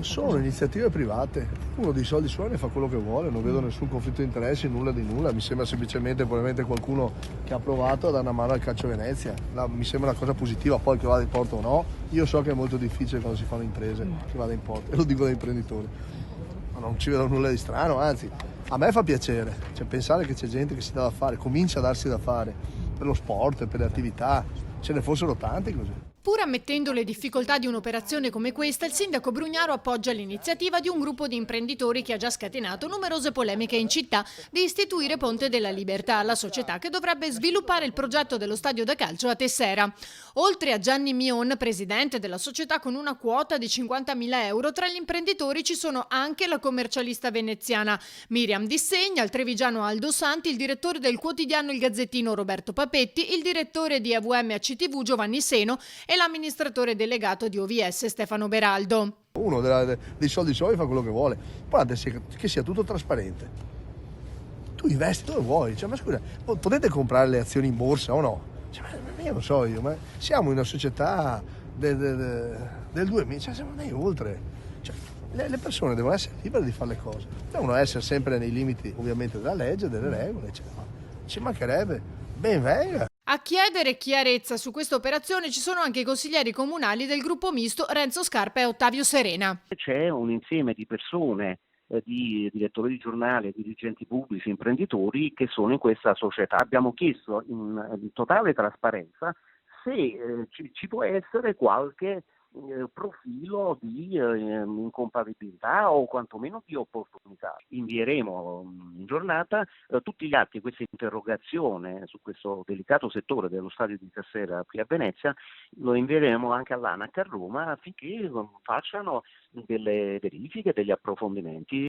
Sono iniziative private, uno dei soldi suoi ne fa quello che vuole, non vedo nessun conflitto di interessi, nulla di nulla, mi sembra semplicemente probabilmente qualcuno che ha provato a dare una mano al calcio Venezia, mi sembra una cosa positiva, poi che vada in porto o no, io so che è molto difficile quando si fanno imprese che vada in porto, e lo dico da imprenditore, ma non ci vedo nulla di strano, anzi a me fa piacere, cioè pensare che c'è gente che si dà da fare, comincia a darsi da fare per lo sport, per le attività, ce ne fossero tanti così. Pur ammettendo le difficoltà di un'operazione come questa, il sindaco Brugnaro appoggia l'iniziativa di un gruppo di imprenditori che ha già scatenato numerose polemiche in città di istituire Ponte della Libertà, la società che dovrebbe sviluppare il progetto dello stadio da calcio a Tessera. Oltre a Gianni Mion, presidente della società con una quota di 50.000 euro, tra gli imprenditori ci sono anche la commercialista veneziana Miriam Dissegna, il trevigiano Aldo Santi, il direttore del quotidiano Il Gazzettino Roberto Papetti, il direttore di AVM ACTV Giovanni Seno e l'amministratore delegato di OVS Stefano Beraldo. Uno dei soldi suoi fa quello che vuole, guarda che sia tutto trasparente. Tu investi dove vuoi, cioè, ma scusa, potete comprare le azioni in borsa o no? Cioè, io non so ma siamo in una società del 2000, cioè, siamo andati oltre. Cioè, le persone devono essere libere di fare le cose, devono essere sempre nei limiti ovviamente della legge, delle regole, eccetera. Ci mancherebbe, ben venga. A chiedere chiarezza su questa operazione ci sono anche i consiglieri comunali del gruppo misto Renzo Scarpa e Ottavio Serena. C'è un insieme di persone, di direttori di giornale, dirigenti pubblici, imprenditori che sono in questa società. Abbiamo chiesto in totale trasparenza se ci può essere qualche profilo di incompatibilità o quantomeno di opportunità. Invieremo in giornata tutti gli atti di questa interrogazione su questo delicato settore dello stadio di Cassera qui a Venezia, lo invieremo anche all'ANAC a Roma affinché facciano delle verifiche, degli approfondimenti.